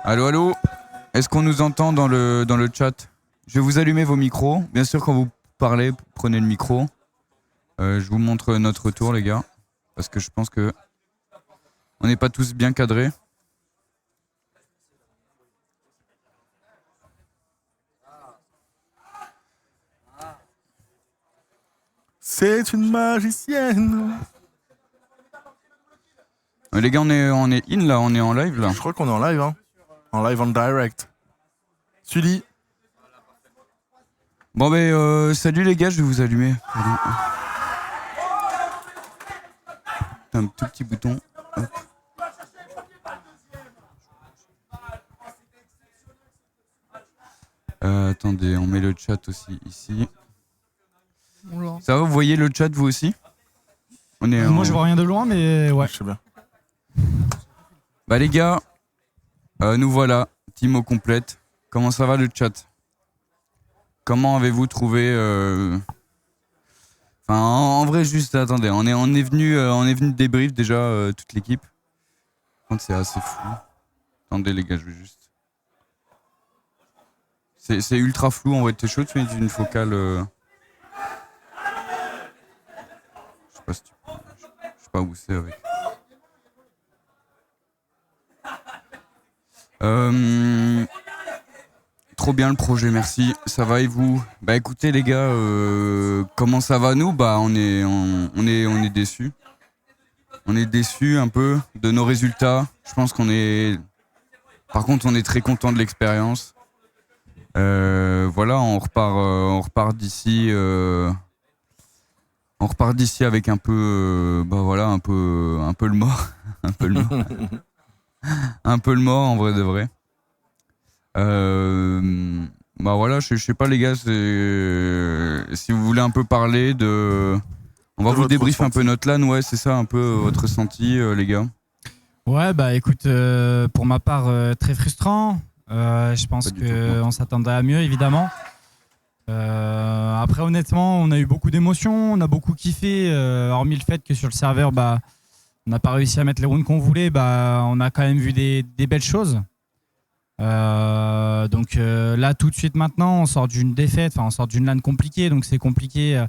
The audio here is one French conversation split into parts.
Allô, allô. Est-ce qu'on nous entend dans le chat? Je vais vous allumer vos micros. Bien sûr, quand vous parlez, prenez le micro. Je vous montre notre tour, les gars. Parce que je pense que on n'est pas tous bien cadrés. C'est une magicienne. Les gars, on est in là, on est en live là. Je crois qu'on est en live, hein. En live, en direct. Sully. Bon ben, salut les gars, je vais vous allumer. Pardon. Un tout petit bouton. Hop. Attendez, on met le chat aussi ici. Bonjour. Ça va, vous voyez le chat vous aussi? Moi je vois rien de loin, mais ouais. Je sais bien. Bah les gars, nous voilà, team au complète. Comment ça va le chat? Comment avez-vous trouvé Enfin, en vrai, juste attendez, on est venu débrief déjà toute l'équipe. Par contre, c'est assez fou. Attendez les gars, je vais juste. C'est ultra flou en vrai. T'es chaud, tu mets une focale. Je sais pas si tu peux. Je sais pas où c'est avec. Trop bien le projet, merci. Ça va et vous? Bah écoutez les gars, comment ça va nous? Bah on est déçus. On est déçus un peu de nos résultats. Je pense qu'on est. Par contre, on est très content de l'expérience. Voilà, on repart d'ici. On repart d'ici avec un peu, bah voilà, un peu le mort, un peu le mort, un peu le mort en vrai de vrai. Bah voilà, je sais pas les gars, si vous voulez un peu parler de, on va vous débriefer un peu notre LAN, ouais c'est ça, un peu votre ressenti les gars. Ouais bah écoute, pour ma part très frustrant. Je pense qu'on s'attendait à mieux évidemment. Après honnêtement on a eu beaucoup d'émotions, on a beaucoup kiffé, hormis le fait que sur le serveur bah on n'a pas réussi à mettre les rounds qu'on voulait, bah on a quand même vu des belles choses. Donc là tout de suite maintenant on sort d'une défaite, enfin on sort d'une LAN compliquée, donc c'est compliqué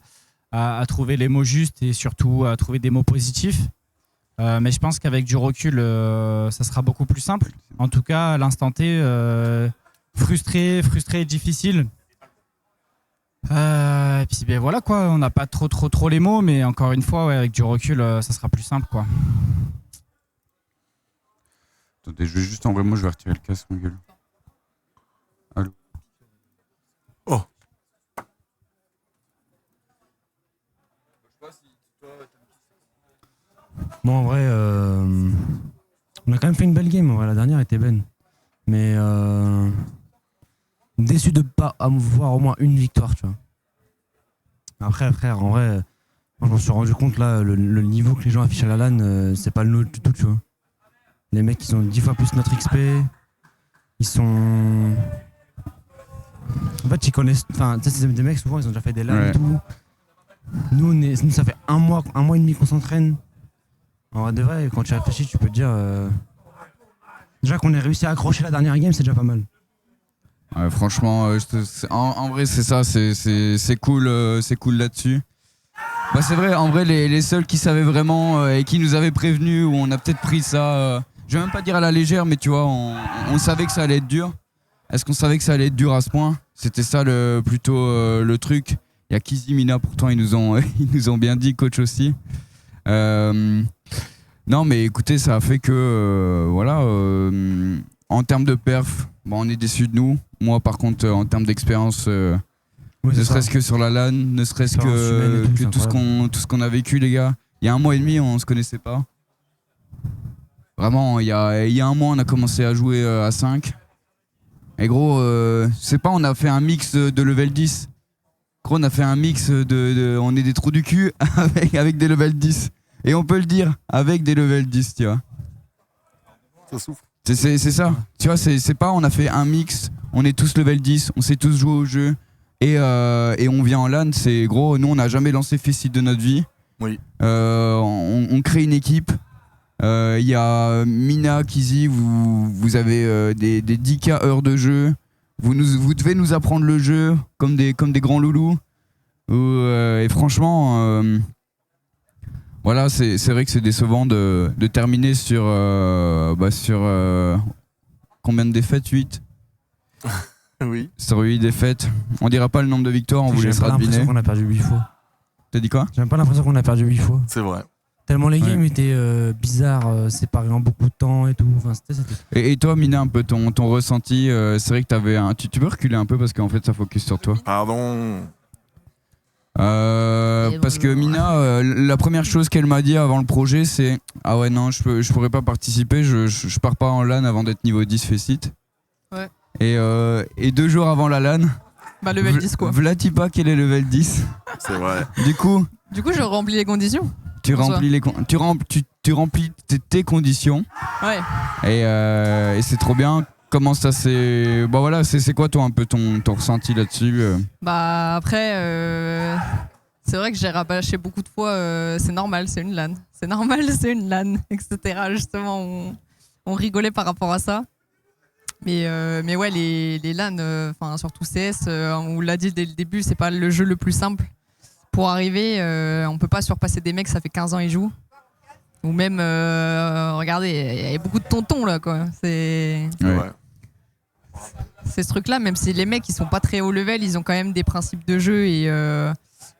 à trouver les mots justes et surtout à trouver des mots positifs. Mais je pense qu'avec du recul ça sera beaucoup plus simple. En tout cas à l'instant T, frustré et difficile. Et puis ben voilà quoi, on n'a pas trop les mots, mais encore une fois ouais, avec du recul ça sera plus simple quoi. Attendez, je vais juste en vrai, moi je vais retirer le casque, mon gueule. Allô. Oh. Bon, en vrai, on a quand même fait une belle game. Ouais, la dernière était bonne. Mais déçu de ne pas avoir au moins une victoire, tu vois. Après, frère, en vrai, moi, je m'en suis rendu compte, là, le niveau que les gens affichent à la LAN, c'est pas le nôtre du tout, tu vois. Les mecs, ils ont 10 fois plus notre XP. Ils sont... En fait, ils connaissent... Enfin, tu sais, c'est des mecs, souvent, ils ont déjà fait des LAN et tout. Nous, ça fait un mois et demi qu'on s'entraîne. En vrai de vrai, quand tu réfléchis, tu peux te dire... Déjà qu'on ait réussi à accrocher la dernière game, c'est déjà pas mal. Ouais, franchement, en vrai c'est ça, c'est cool là-dessus. Bah c'est vrai, en vrai les seuls qui savaient vraiment et qui nous avaient prévenus, où on a peut-être pris ça, je vais même pas dire à la légère, mais tu vois, on savait que ça allait être dur. Est-ce qu'on savait que ça allait être dur à ce point? C'était ça plutôt le truc. Il y a Kizzy, Mina, pourtant ils nous ont bien dit, coach aussi. Non mais écoutez, ça a fait que voilà, en termes de perf, bon, on est déçus de nous. Moi par contre en termes d'expérience, Oui, ne serait-ce que sur la LAN, ne serait-ce que tout ce qu'on a vécu les gars. Il y a un mois et demi on se connaissait pas. Vraiment, il y a un mois on a commencé à jouer à 5. Et gros, c'est pas, on a fait un mix de level 10. Gros, on a fait un mix on est des trous du cul avec des level 10. Et on peut le dire, avec des level 10, tu vois. Ça souffre. C'est ça. Tu vois, c'est pas, on a fait un mix, on est tous level 10, on sait tous jouer au jeu. Et on vient en LAN, c'est gros, nous on n'a jamais lancé Faceit de notre vie. Oui. On crée une équipe, Il y a Mina, Kizi, vous avez des 10K heures de jeu. Vous devez nous apprendre le jeu comme des grands loulous. Et franchement, voilà, c'est vrai que c'est décevant de terminer sur combien de défaites? 8 Oui. sur 8 défaites. On dira pas le nombre de victoires, on vous J'ai laissera pas l'impression deviner. qu'on a perdu 8 fois. T'as dit quoi? J'ai même pas l'impression qu'on a perdu 8 fois. C'est vrai. Tellement les Ouais. games étaient bizarres, séparés en beaucoup de temps et tout. Enfin, c'était... Et toi, Mina, un peu ton ressenti, c'est vrai que t'avais un... Tu peux reculer un peu parce qu'en fait ça focus sur toi. Pardon. Parce que Mina, la première chose qu'elle m'a dit avant le projet, c'est ah ouais non, je pourrais pas participer, je pars pas en LAN avant d'être niveau 10 Faceit. Ouais. Et 2 jours avant la LAN, Bah, level 10, quoi. Vlatipa quel est level 10. C'est vrai. Du coup, Du coup, je remplis les conditions. tu En soi. remplis tu remplis tes conditions Ouais. et c'est trop bien. Comment ça c'est bah voilà, c'est quoi toi un peu ton ressenti là-dessus Bah, après, c'est vrai que j'ai rabâché beaucoup de fois, c'est normal, c'est une LAN. C'est normal, c'est une LAN, etc. Justement, on rigolait par rapport à ça. Mais ouais, les LAN, enfin surtout CS, on l'a dit dès le début, c'est pas le jeu le plus simple. Pour arriver, on peut pas surpasser des mecs, ça fait 15 ans ils jouent. Ou même, regardez, il y a beaucoup de tontons là, quoi. C'est Ouais. vrai. C'est ce truc-là, même si les mecs ils sont pas très haut level, ils ont quand même des principes de jeu et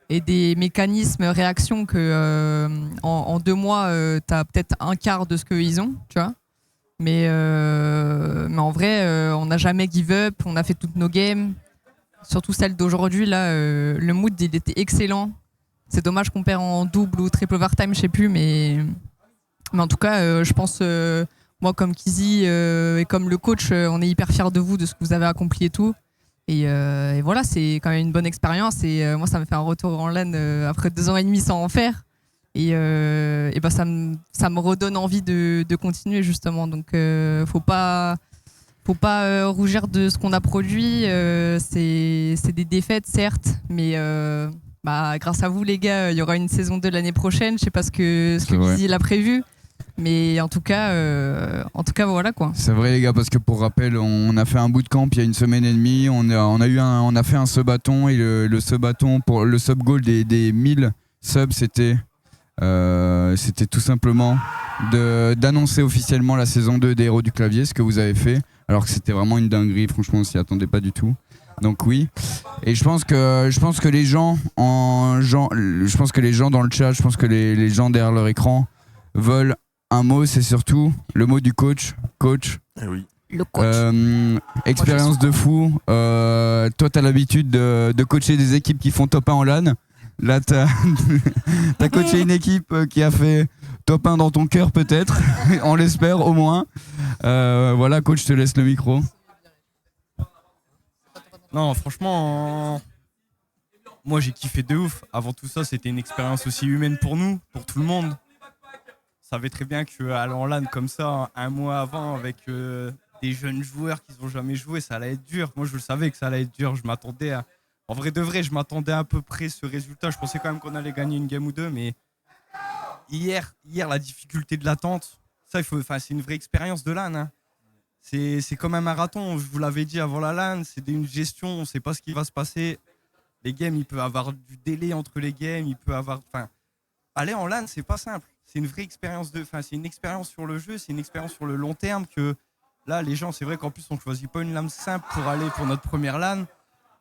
des mécanismes réactions que en 2 mois, t'as peut-être un quart de ce qu'ils ont, tu vois. Mais en vrai, on n'a jamais give up, on a fait toutes nos games. Surtout celle d'aujourd'hui, là, le mood il était excellent. C'est dommage qu'on perd en double ou triple overtime, je sais plus, mais en tout cas, je pense, moi comme Kizi et comme le coach, on est hyper fiers de vous, de ce que vous avez accompli et tout. Et voilà, c'est quand même une bonne expérience. Et moi, ça me fait un retour en LAN après 2 ans et demi sans en faire. Et bah, ça me redonne envie de continuer, justement. Donc, faut pas rougir de ce qu'on a produit. C'est des défaites, certes, mais bah, grâce à vous, les gars, il y aura une saison 2 l'année prochaine. Je sais pas ce que C'est vrai. Kizi l'a prévu. Mais en tout cas, voilà quoi. C'est vrai les gars, parce que pour rappel, on a fait un bootcamp il y a 1 semaine et demie, on a fait un sub-bâton et le sub-bâton pour le sub-goal des 1000 subs, c'était tout simplement d'annoncer officiellement la saison 2 des Héros du Clavier, ce que vous avez fait, alors que c'était vraiment une dinguerie, franchement on s'y attendait pas du tout. Donc oui, et je pense que les gens dans le chat, je pense que les gens derrière leur écran veulent un mot, c'est surtout le mot du coach. Eh oui. Le coach. Expérience de fou. Toi, t'as l'habitude de coacher des équipes qui font top 1 en LAN. Là, t'as coaché une équipe qui a fait top 1 dans ton cœur, peut-être. On l'espère, au moins. Voilà, coach, je te laisse le micro. Non, franchement, moi j'ai kiffé de ouf. Avant tout ça, c'était une expérience aussi humaine pour nous, pour tout le monde. Je savais très bien qu'aller en LAN comme ça, 1 mois avant, avec des jeunes joueurs qui n'ont jamais joué, ça allait être dur. Moi, je le savais que ça allait être dur. Je m'attendais à... En vrai de vrai, je m'attendais à peu près ce résultat. Je pensais quand même qu'on allait gagner une game ou 2, mais hier la difficulté de l'attente, ça, c'est une vraie expérience de LAN. Hein. C'est comme un marathon, je vous l'avais dit avant la LAN, c'est une gestion, on ne sait pas ce qui va se passer. Les games, il peut avoir du délai entre les games, il peut avoir... Enfin, aller en LAN, c'est pas simple. C'est une vraie expérience c'est une expérience sur le jeu, c'est une expérience sur le long terme que là, les gens, c'est vrai qu'en plus, on choisit pas une LAN simple pour aller pour notre première LAN.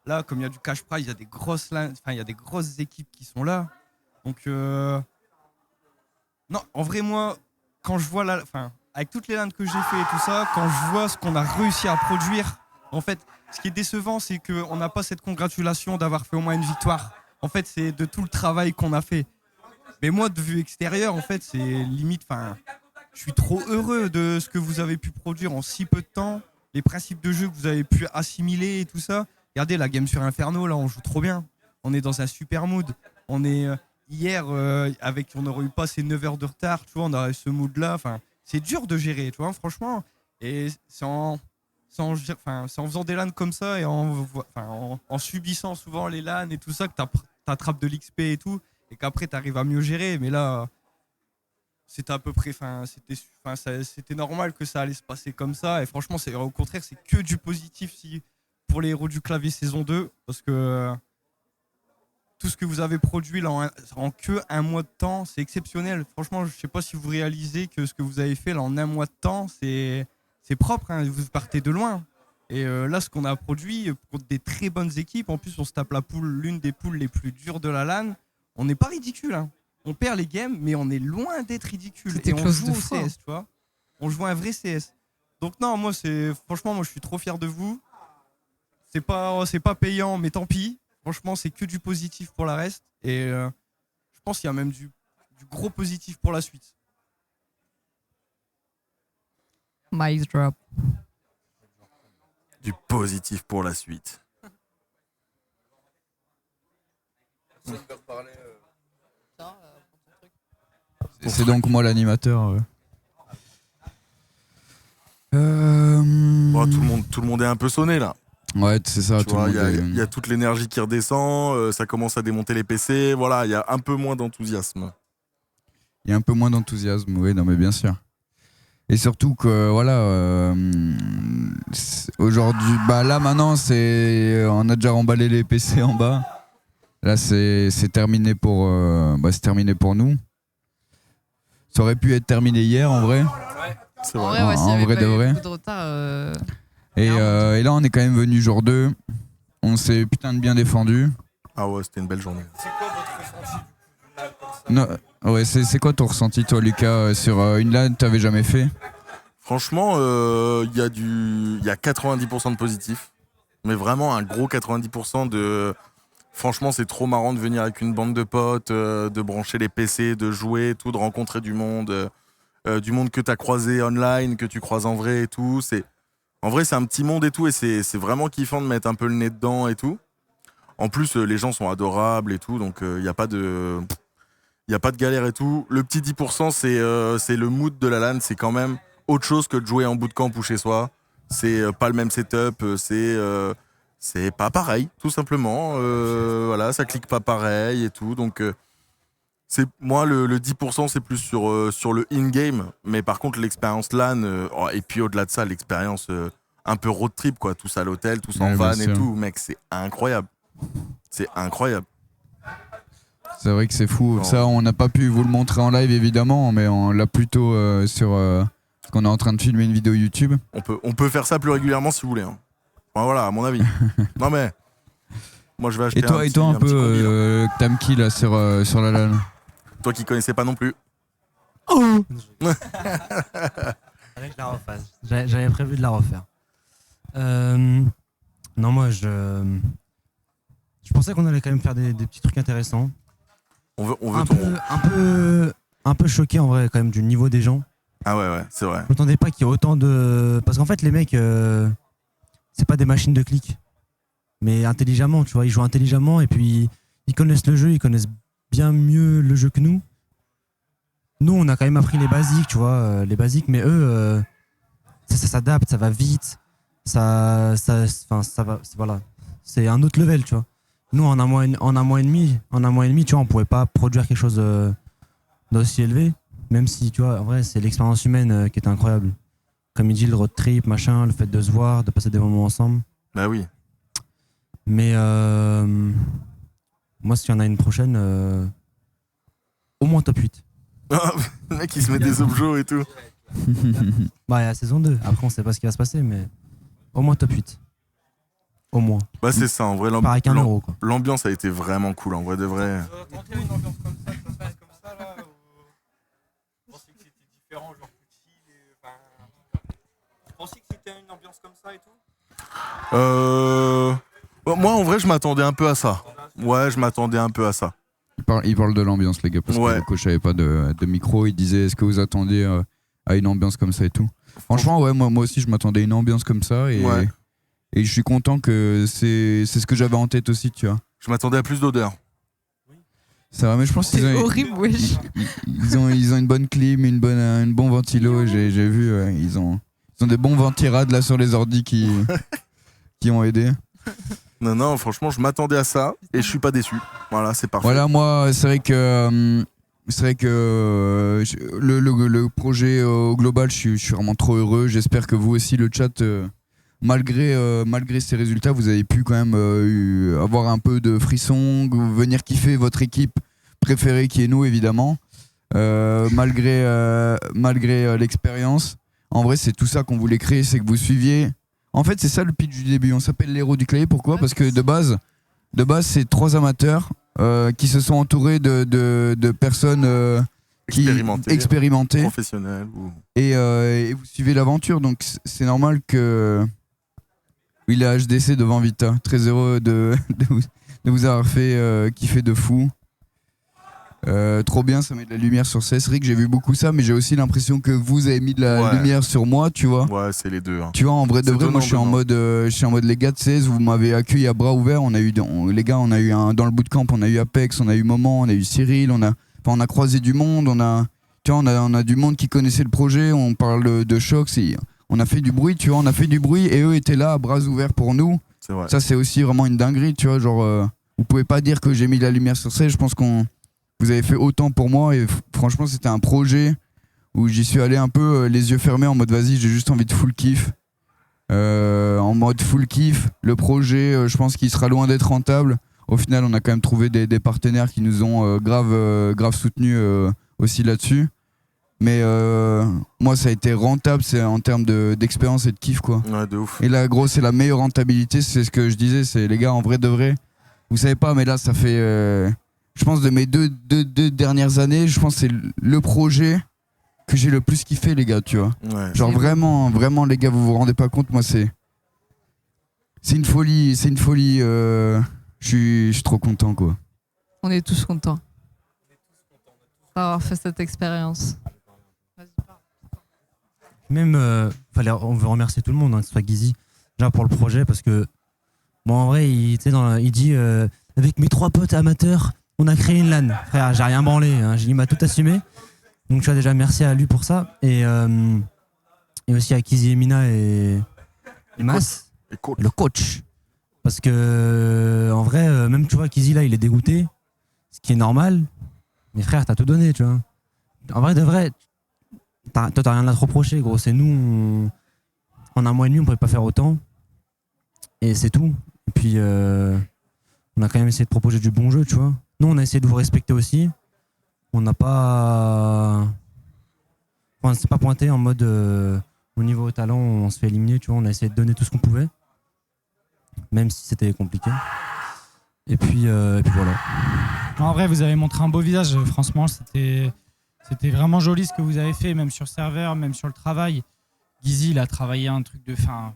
Là, comme il y a du cash prize, il y a des grosses LAN, il y a des grosses équipes qui sont là. Donc, non, en vrai, moi, quand je vois avec toutes les LAN que j'ai fait et tout ça, quand je vois ce qu'on a réussi à produire, en fait, ce qui est décevant, c'est qu'on n'a pas cette congratulation d'avoir fait au moins une victoire. En fait, c'est de tout le travail qu'on a fait. Mais moi, de vue extérieure, en fait, c'est limite, je suis trop heureux de ce que vous avez pu produire en si peu de temps, les principes de jeu que vous avez pu assimiler et tout ça. Regardez, la game sur Inferno, là, on joue trop bien. On est dans un super mood. On est, hier, on n'aurait eu pas ces 9 heures de retard, tu vois, on aurait ce mood-là. Enfin, c'est dur de gérer, tu vois, franchement. Et c'est en faisant des LAN comme ça et en subissant souvent les LAN et tout ça que t'attrapes de l'XP et tout. Et qu'après, tu arrives à mieux gérer. Mais là, c'était à peu près, c'était normal que ça allait se passer comme ça. Et franchement, au contraire, c'est que du positif pour les héros du clavier saison 2, parce que tout ce que vous avez produit là en que un mois de temps, c'est exceptionnel. Franchement, je sais pas si vous réalisez que ce que vous avez fait là en un mois de temps, c'est propre, hein. Vous partez de loin. Et là, ce qu'on a produit contre des très bonnes équipes, en plus on se tape l'une des poules les plus dures de la LAN, on n'est pas ridicule, hein. On perd les games, mais on est loin d'être ridicule. C'était Et on close joue de au fou, CS, tu vois. On joue un vrai CS. Donc non, franchement, moi je suis trop fier de vous. C'est pas payant, mais tant pis. Franchement, c'est que du positif pour la reste. Et je pense qu'il y a même du gros positif pour la suite. Mic drop. Du positif pour la suite. C'est donc moi l'animateur. Bon, tout le monde est un peu sonné là. Ouais, c'est ça. Tu vois, il y a toute l'énergie qui redescend, ça commence à démonter les PC. Voilà, il y a un peu moins d'enthousiasme. Il y a un peu moins d'enthousiasme, oui, non mais bien sûr. Et surtout que voilà, aujourd'hui, là maintenant on a déjà remballé les PC en bas. Là c'est terminé pour nous. Ça aurait pu être terminé hier en vrai. C'est En vrai. vrai, ouais, s'il y En avait vrai pas de eu vrai. beaucoup de retard. Et là on est quand même venu jour 2. On s'est putain de bien défendu. Ah ouais, c'était une belle journée. Non, ouais, c'est quoi ton ressenti toi Lucas sur une LAN que t'avais jamais fait? Franchement, il y a 90% de positif. Mais vraiment un gros 90% de... Franchement, c'est trop marrant de venir avec une bande de potes, de brancher les PC, de jouer, tout, de rencontrer du monde que tu as croisé online, que tu croises en vrai et tout. En vrai, c'est un petit monde et tout, et c'est vraiment kiffant de mettre un peu le nez dedans et tout. En plus, les gens sont adorables et tout, donc il n'y a pas de galère et tout. Le petit 10%, c'est le mood de la LAN, c'est quand même autre chose que de jouer en bootcamp ou chez soi. C'est pas le même setup, c'est pas pareil, tout simplement. Voilà, ça clique pas pareil et tout, donc... moi, le 10%, c'est plus sur le in-game. Mais par contre, l'expérience LAN, et puis au-delà de ça, l'expérience un peu road trip, quoi. Tous à l'hôtel, tous en Ouais, van bien et sûr. tout. Mec, c'est incroyable. C'est incroyable. C'est vrai que c'est fou. Non. Ça, on n'a pas pu vous le montrer en live évidemment, mais on l'a plutôt sur. Parce qu'on est en train de filmer une vidéo YouTube. On peut faire ça plus régulièrement si vous voulez. Hein. Enfin, voilà, à mon avis. Non mais, moi je vais acheter Et toi, un petit combi, là. peu, Tamki là sur la LAN. Toi qui connaissais pas non plus. Avec la refasse. J'avais prévu de la refaire. Non, moi, je pensais qu'on allait quand même faire des petits trucs intéressants. On veut Un peu choqué en vrai, quand même, du niveau des gens. Ah ouais, c'est vrai. Je m'attendais pas qu'il y ait autant de. Parce qu'en fait, les mecs, c'est pas des machines de clics. Mais intelligemment, tu vois. Ils jouent intelligemment et puis ils connaissent le jeu, ils connaissent bien mieux le jeu que nous. Nous, on a quand même appris les basiques, tu vois, mais eux, ça s'adapte, ça va vite, ça va, voilà, c'est un autre level, tu vois. Nous, en un mois et demi, tu vois, on pouvait pas produire quelque chose d'aussi élevé, même si, tu vois, en vrai, c'est l'expérience humaine qui est incroyable. Comme il dit, le road trip, machin, le fait de se voir, de passer des moments ensemble. Bah oui. Mais moi, s'il y en a une prochaine, au moins top 8. Le mec il se met des objets et tout. Bah, il y a la saison 2. Après, on sait pas ce qui va se passer, mais au moins top 8. Au moins. Bah c'est ça, en vrai, Pas avec 1 euro, quoi. l'ambiance a été vraiment cool, en vrai de vrai. Tenter une ambiance comme ça, que ça se passe comme ça, là, je pensais que c'était différent, genre plus chill. Je pensais que c'était une ambiance comme ça et tout. Moi, en vrai, je m'attendais un peu à ça. Ouais, je m'attendais un peu à ça. Il parle de l'ambiance, les gars, parce Ouais. que le coach avait pas de micro. Il disait est-ce que vous attendiez à une ambiance comme ça et tout. Franchement, ouais, moi aussi, je m'attendais à une ambiance comme ça. Et, Ouais. et je suis content que c'est ce que j'avais en tête aussi, tu vois. Je m'attendais à plus d'odeur. Ça va, mais je pense qu'ils C'est ont, horrible, wesh. ils ont une bonne clim, une bon ventilo. J'ai vu, ils ont des bons ventirades là sur les ordis qui ont aidé. Non, franchement, je m'attendais à ça et je suis pas déçu. Voilà, c'est parfait. Voilà, moi, c'est vrai que c'est vrai que le projet au global, je suis vraiment trop heureux. J'espère que vous aussi, le chat, malgré ces résultats, vous avez pu quand même avoir un peu de frisson, venir kiffer votre équipe préférée qui est nous, évidemment. Malgré l'expérience. En vrai, c'est tout ça qu'on voulait créer, c'est que vous suiviez. En fait, c'est ça le pitch du début. On s'appelle l'héros du clavier. Pourquoi ? Parce que de base, c'est 3 amateurs qui se sont entourés de personnes expérimentées professionnels. Et vous suivez l'aventure. Donc, c'est normal que il est HDC devant Vita. Très heureux de vous avoir fait kiffer de fou. Trop bien, ça met de la lumière sur CSRIC, j'ai vu beaucoup ça, mais j'ai aussi l'impression que vous avez mis de la lumière sur moi, tu vois. Ouais, c'est les deux. Hein. Tu vois, en vrai de vrai, moi je suis en mode les gars de 16, vous m'avez accueilli à bras ouverts. Les gars, on a eu dans le bootcamp, on a eu Apex, on a eu Moment, on a eu Cyril, on a croisé du monde, on a du monde qui connaissait le projet, on parle de choc, on a fait du bruit, tu vois, et eux étaient là à bras ouverts pour nous. C'est vrai. Ça, c'est aussi vraiment une dinguerie, tu vois, genre, vous pouvez pas dire que j'ai mis de la lumière sur 16, je pense vous avez fait autant pour moi et franchement c'était un projet où j'y suis allé un peu les yeux fermés en mode vas-y j'ai juste envie de full kiff. En mode full kiff, le projet je pense qu'il sera loin d'être rentable. Au final on a quand même trouvé des partenaires qui nous ont grave soutenus aussi là-dessus. Mais moi ça a été rentable, c'est en termes d'expérience et de kiff quoi. Ouais, de ouf. Et là gros c'est la meilleure rentabilité, c'est ce que je disais, c'est les gars en vrai de vrai. Vous savez pas mais là ça fait... je pense de mes deux dernières années, je pense que c'est le projet que j'ai le plus kiffé les gars, tu vois. Ouais. Genre vraiment les gars, vous rendez pas compte, moi c'est une folie, je suis trop content quoi. On est tous contents d'avoir fait cette expérience. Même, on veut remercier tout le monde, hein, que ce soit Guizy, déjà pour le projet, parce que, bon, en vrai, il dit, avec mes 3 potes amateurs, on a créé une LAN. Frère, j'ai rien branlé, hein, il m'a tout assumé. Donc, tu vois, déjà, merci à lui pour ça. Et aussi à Kizi Emina et Mas, le coach. Parce que, en vrai, même, tu vois, Kizi, là, il est dégoûté, ce qui est normal. Mais frère, t'as tout donné, tu vois. En vrai, de vrai, toi, t'as rien à te reprocher, gros. C'est nous, en 1 mois et demi, on pouvait pas faire autant. Et c'est tout. Et puis, on a quand même essayé de proposer du bon jeu, tu vois. Nous, on a essayé de vous respecter aussi. On n'a pas... Enfin, on s'est pas pointé en mode... au niveau talent, on se fait éliminer, tu vois. On a essayé de donner tout ce qu'on pouvait. Même si c'était compliqué. Et puis voilà. En vrai, vous avez montré un beau visage. Franchement, c'était vraiment joli ce que vous avez fait, même sur serveur, même sur le travail. Guizy, il a travaillé un truc de fin.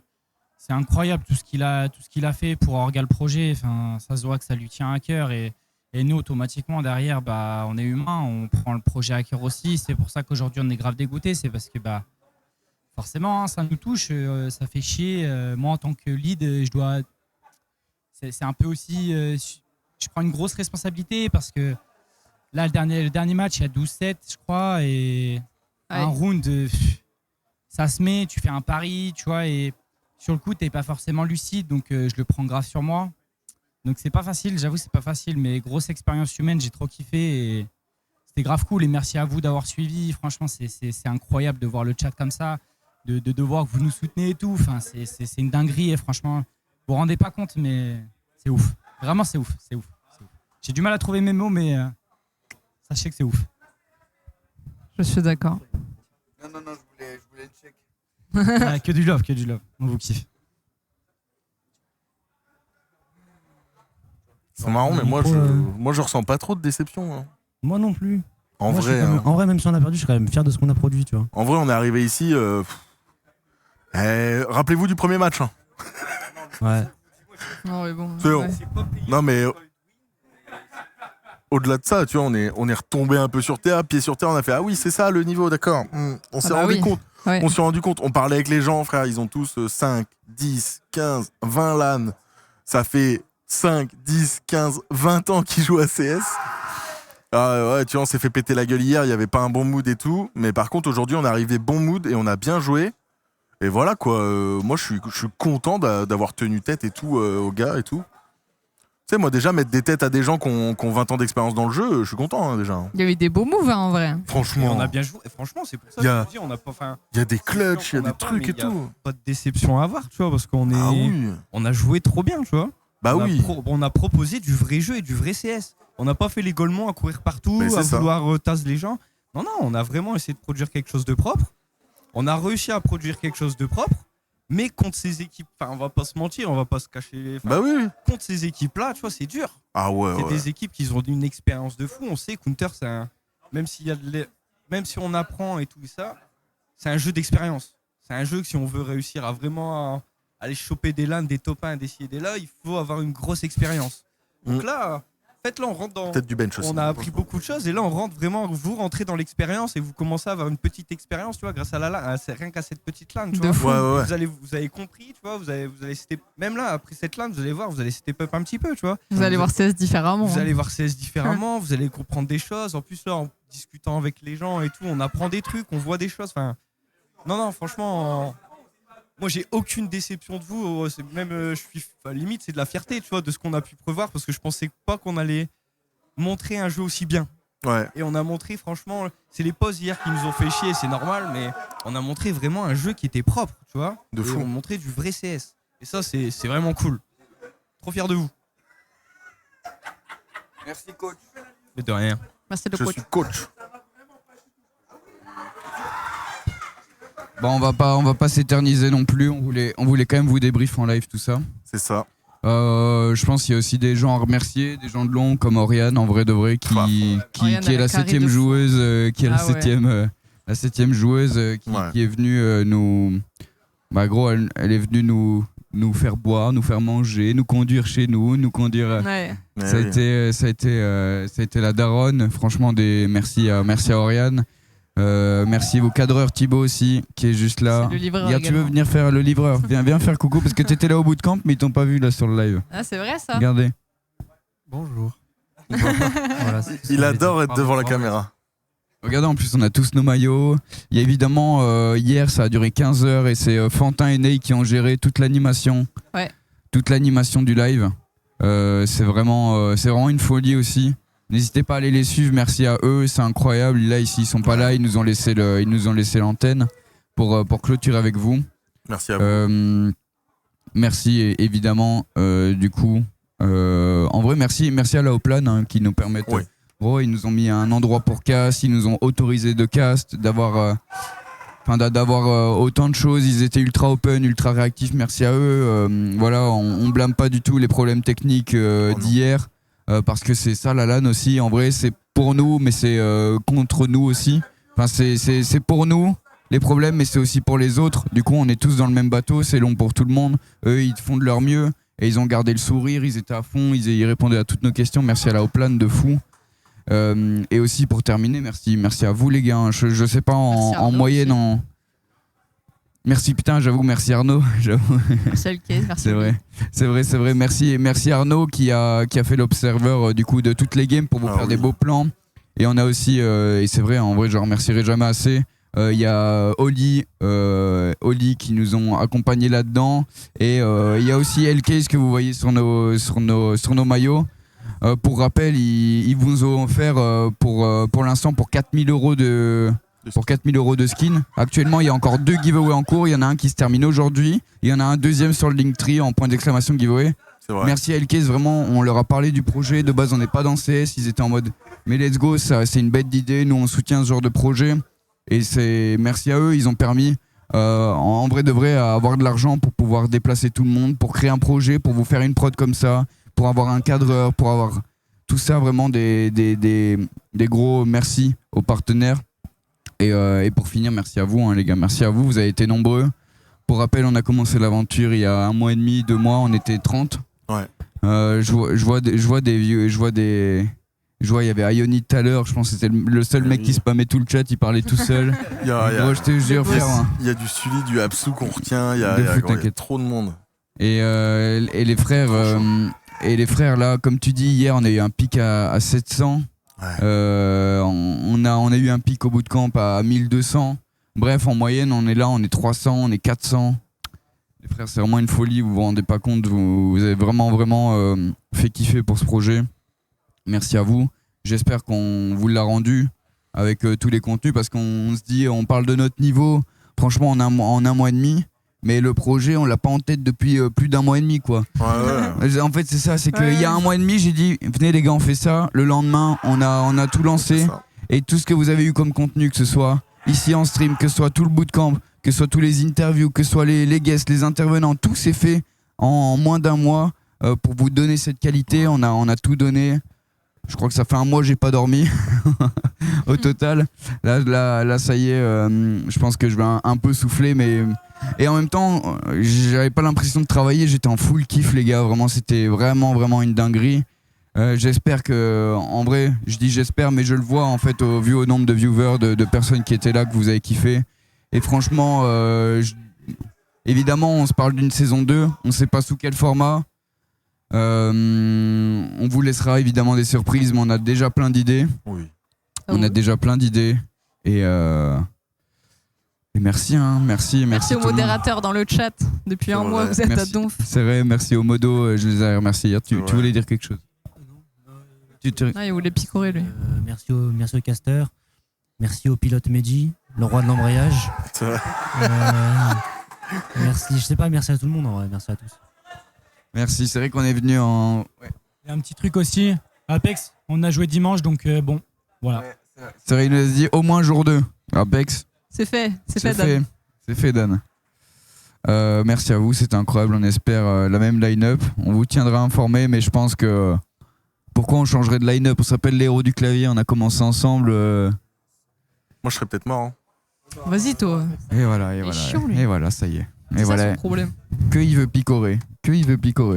C'est incroyable tout ce qu'il a fait pour orga le projet. Enfin, ça se voit que ça lui tient à cœur et nous automatiquement derrière, bah, on est humain, on prend le projet à cœur aussi. C'est pour ça qu'aujourd'hui on est grave dégoûté. C'est parce que bah forcément, hein, ça nous touche, ça fait chier. Moi en tant que lead, je dois. C'est un peu aussi. Je prends une grosse responsabilité parce que là le dernier match il y a 12-7 je crois et un round ça se met, tu fais un pari, tu vois, et sur le coup t'es pas forcément lucide donc je le prends grave sur moi. Donc c'est pas facile, j'avoue c'est pas facile, mais grosse expérience humaine, j'ai trop kiffé et c'était grave cool et merci à vous d'avoir suivi. Franchement c'est incroyable de voir le chat comme ça, de voir que vous nous soutenez et tout. Enfin c'est une dinguerie et franchement vous vous rendez pas compte mais c'est ouf. Vraiment c'est ouf. J'ai du mal à trouver mes mots mais sachez que c'est ouf. Je suis d'accord. Non, je voulais check. Que du love, on vous kiffe. C'est marrant, mais moi je ressens pas trop de déception. Hein. Moi non plus. En Moi, vrai, en vrai, même si on a perdu, je suis quand même fier de ce qu'on a produit, tu vois. En vrai, on est arrivé ici. Rappelez-vous du premier match. Hein. Ouais. Non, mais bon. Non, mais au-delà de ça, tu vois, on est retombé un peu sur terre, pied sur terre. On a fait ah oui, c'est ça le niveau, d'accord. On s'est rendu compte. Ouais. On s'est rendu compte. On parlait avec les gens, frère. Ils ont tous 5, 10, 15, 20 LAN. Ça fait 5, 10, 15, 20 ans qu'ils jouent à CS. Ah ouais, tu vois, on s'est fait péter la gueule hier, il n'y avait pas un bon mood et tout. Mais par contre, aujourd'hui, on est arrivé bon mood et on a bien joué. Et voilà, quoi. Moi, je suis content d'avoir tenu tête et tout aux gars et tout. sais, moi, déjà, mettre des têtes à des gens qui ont 20 ans d'expérience dans le jeu, je suis content, hein, déjà. Il y a eu des beaux moves en vrai. Et Franchement, on a bien joué. Et franchement, c'est pour ça Il y a- que je te dis, on n'a pas. Enfin, il y a des clutches, il y a on n'a des pas, trucs mais et il y a tout. pas de déception à avoir, tu vois, parce qu'on est. Ah oui. On a joué trop bien, tu vois. Bah on a oui. on a proposé du vrai jeu et du vrai CS. On n'a pas fait les Golemons à courir partout, Mais c'est à ça. vouloir tasser les gens. Non, on a vraiment essayé de produire quelque chose de propre. On a réussi à produire quelque chose de propre, mais contre ces équipes, enfin, on va pas se mentir, on va pas se cacher. Enfin, Bah oui. contre ces équipes-là, tu vois, c'est dur. Ah ouais, C'est ouais. des équipes qui ont une expérience de fou. On sait Counter, c'est un... même s'il y a même si on apprend et tout ça, c'est un jeu d'expérience. C'est un jeu que si on veut réussir à vraiment aller choper des LAN, des top 1, des ci et des là, il faut avoir une grosse expérience. Donc là, en fait, là, on rentre dans... Peut-être du bench aussi. On a appris beaucoup de choses et là on rentre vraiment, vous rentrez dans l'expérience et vous commencez à avoir une petite expérience, tu vois, grâce à la LAN, rien qu'à cette petite LAN, tu De vois. fou. Ouais, ouais, ouais. Vous avez compris, tu vois, vous allez même là après cette LAN, vous allez voir, vous allez step up un petit peu, tu vois. Vous allez voir CS différemment. Vous hein. allez voir CS différemment, vous allez comprendre des choses. En plus là, en discutant avec les gens et tout, on apprend des trucs, on voit des choses. Enfin, non, franchement, moi j'ai aucune déception de vous. Même, je suis limite, c'est de la fierté, tu vois, de ce qu'on a pu prévoir parce que je pensais pas qu'on allait montrer un jeu aussi bien. Ouais. Et on a montré, franchement, c'est les pauses hier qui nous ont fait chier, c'est normal, mais on a montré vraiment un jeu qui était propre, tu vois. De Et fou. on montrait du vrai CS. Et ça, c'est vraiment cool. Trop fier de vous. Merci coach. Mais de rien. Merci le Je coach. suis coach. Bon, on va pas s'éterniser non plus. On voulait quand même vous débriefer en live tout ça. C'est ça. Je pense qu'il y a aussi des gens à remercier, des gens de long comme Oriane, en vrai de vrai, qui Oriane, est elle a la carré septième de fou. joueuse, qui est Ah ouais. la septième joueuse Ouais. qui est venue nous, bah gros, elle est venue nous faire boire, nous faire manger, nous conduire chez nous, nous conduire. Ouais. Mais Ça a oui. été la daronne. Franchement, merci à Oriane. Merci au cadreur Thibaut aussi, qui est juste là. C'est le livreur Regarde, tu veux également. venir faire le livreur? Viens faire coucou parce que t'étais là au bootcamp, mais ils t'ont pas vu là sur le live. Ah, c'est vrai ça. Regardez. Bonjour. Voilà, c'est ce que Il je adore voulais être dire. devant la Pardon. caméra. Regardez, en plus, on a tous nos maillots. Il y a évidemment, hier, ça a duré 15 heures et c'est Fantin et Ney qui ont géré toute l'animation. Ouais. Toute l'animation du live. C'est vraiment une folie aussi. N'hésitez pas à aller les suivre, merci à eux, c'est incroyable. Là, ici, ils sont pas là, ils nous ont laissé l'antenne pour clôturer avec vous. Merci à vous. Merci évidemment, du coup. En vrai, merci à la Hoplan hein, qui nous permettent. Oui. Gros, ils nous ont mis un endroit pour cast, ils nous ont autorisé de cast, d'avoir autant de choses. Ils étaient ultra open, ultra réactifs. Merci à eux. Voilà, on blâme pas du tout les problèmes techniques d'hier. Parce que c'est ça la LAN aussi, en vrai c'est pour nous mais c'est contre nous aussi, enfin c'est pour nous les problèmes mais c'est aussi pour les autres, du coup on est tous dans le même bateau, c'est long pour tout le monde, eux ils font de leur mieux et ils ont gardé le sourire, ils étaient à fond, ils répondaient à toutes nos questions, merci à la Hoplan de fou. Et aussi pour terminer, merci à vous les gars, je sais pas Merci en Arnaud moyenne aussi. Merci putain, j'avoue, merci Arnaud, j'avoue. Merci Alkes, merci. C'est vrai. Merci Arnaud qui a fait l'observeur du coup de toutes les games pour vous faire des beaux plans. Et on a aussi, et c'est vrai, en vrai, je remercierai jamais assez. Il y a Oli qui nous ont accompagnés là-dedans. Et il y a aussi Elcase que vous voyez sur nos maillots. Pour rappel, ils vous ont offert pour l'instant pour 4000 € de skins. Actuellement, il y a encore 2 giveaways en cours. Il y en a un qui se termine aujourd'hui. Il y en a un deuxième sur le Linktree en point d'exclamation giveaway. C'est vrai. Merci à Elcase, vraiment, on leur a parlé du projet. De base, on n'est pas dans CS. Ils étaient en mode, mais let's go, ça, c'est une bête d'idée. Nous, on soutient ce genre de projet. Et merci à eux, ils ont permis, en vrai de vrai, à avoir de l'argent pour pouvoir déplacer tout le monde, pour créer un projet, pour vous faire une prod comme ça, pour avoir un cadreur, pour avoir tout ça, vraiment des gros merci aux partenaires. Et pour finir, merci à vous hein, les gars, merci à vous, vous avez été nombreux. Pour rappel, on a commencé l'aventure il y a 1 mois et demi, 2 mois, on était 30. Ouais. Je vois, il y avait Ioni tout à l'heure, je pense que c'était le seul mec qui spammait tout le chat, il parlait tout seul. Gros, je te jure, frère. Hein. Il y a du Sully, du Absou qu'on retient, il y a t'inquiète. trop de monde. Et les frères, là, comme tu dis, hier, on a eu un pic à 700. Ouais. On a eu un pic au bootcamp à 1200. Bref, en moyenne, on est là, on est 300, on est 400. Les frères, c'est vraiment une folie, vous vous rendez pas compte, vous avez vraiment fait kiffer pour ce projet. Merci à vous. J'espère qu'on vous l'a rendu avec tous les contenus parce qu'on se dit, on parle de notre niveau, franchement en un mois et demi, mais le projet, on l'a pas en tête depuis plus d'un mois et demi, quoi. Ouais. En fait, c'est ça, c'est qu'il y a un mois et demi, j'ai dit, venez les gars, on fait ça. Le lendemain, on a tout lancé. Et tout ce que vous avez eu comme contenu, que ce soit ici en stream, que ce soit tout le bootcamp, que ce soit tous les interviews, que ce soit les guests, les intervenants, tout s'est fait en moins d'un mois pour vous donner cette qualité. On a tout donné. Je crois que ça fait un mois que j'ai pas dormi au total. Là, ça y est, je pense que je vais un peu souffler, mais et en même temps, j'avais pas l'impression de travailler. J'étais en full kiff, les gars. Vraiment, c'était vraiment une dinguerie. J'espère que, en vrai, je dis j'espère, mais je le vois en fait vu au nombre de viewers, de personnes qui étaient là, que vous avez kiffé. Et franchement, évidemment, on se parle d'une saison 2. On sait pas sous quel format. On vous laissera évidemment des surprises, mais on a déjà plein d'idées. Oui. On a déjà plein d'idées. Et merci, hein, merci Merci aux tout le monde. modérateurs dans le chat. Depuis un mois, vous êtes à Merci. donf. C'est vrai, merci aux modos, je les ai remerciés hier. Tu voulais dire quelque chose? Ah, il voulait picorer, lui. Merci au caster. Merci au pilote Mehdi, le roi de l'embrayage. C'est vrai. Merci, je sais pas, merci à tout le monde en vrai, merci à tous. Merci, c'est vrai qu'on est venu en... Ouais. Et un petit truc aussi, Apex, on a joué dimanche, donc bon, voilà. C'est vrai, il nous a dit au moins jour 2. Apex, C'est fait, Dan. C'est fait, Dan. Merci à vous, c'était incroyable. On espère la même line-up. On vous tiendra informé, mais je pense que... Pourquoi on changerait de line-up? On s'appelle les héros du clavier, on a commencé ensemble. Moi, je serais peut-être mort. Hein. Vas-y, toi. Et voilà, Il est chiant, lui. et voilà, ça y est. Et C'est ça voilà, son problème. que il veut picorer. Il picore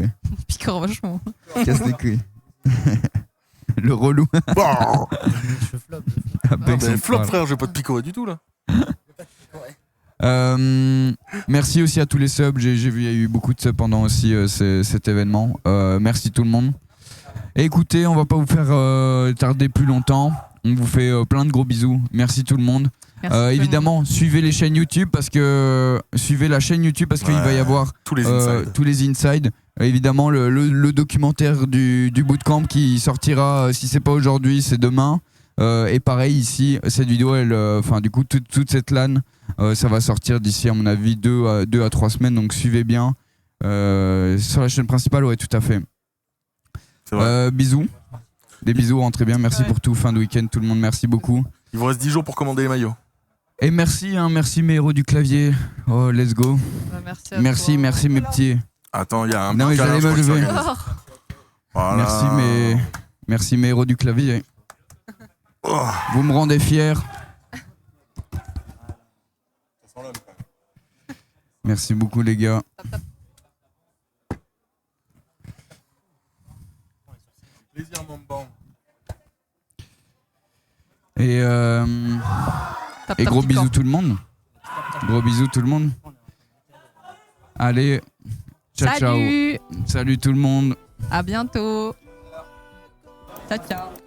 vachement. Casse les couilles. Le relou. Bah Je flop. Apex, mais on flop, parle. frère, je vais pas te picorer du tout là. Merci aussi à tous les subs. J'ai vu, il y a eu beaucoup de subs pendant aussi cet événement. Merci tout le monde. Et écoutez, on va pas vous faire tarder plus longtemps. On vous fait plein de gros bisous. Merci tout le monde. Merci, Évidemment, suivez les chaînes YouTube parce que suivez la chaîne YouTube parce qu'il va y avoir tous les insides. tous les insides. Évidemment, le documentaire du bootcamp qui sortira, si c'est pas aujourd'hui, c'est demain. Et pareil ici, cette vidéo, enfin du coup toute cette LAN, ça va sortir d'ici à mon avis 2 à 3 semaines. Donc suivez bien sur la chaîne principale, ouais, tout à fait. C'est vrai. Bisous, des bisous, rentrez bien. Merci Ouais. pour tout, fin de week-end, tout le monde. Merci beaucoup. Il vous reste 10 jours pour commander les maillots. Et merci, hein, merci mes héros du clavier. Oh, let's go. Bah, merci à Merci, toi. merci mes petits. Attends, il y a un Non, petit mais câlin, j'allais je me crois que lever. ça organise. Oh, Voilà. Merci mes héros du clavier. Oh. Vous me rendez fier. Merci beaucoup les gars. Plaisir, mon bon. Et, tape, et tape, gros petit bisous corps. tout le monde. Gros bisous tout le monde. Allez, ciao ciao. Salut. Salut tout le monde. À bientôt. Ciao, ciao.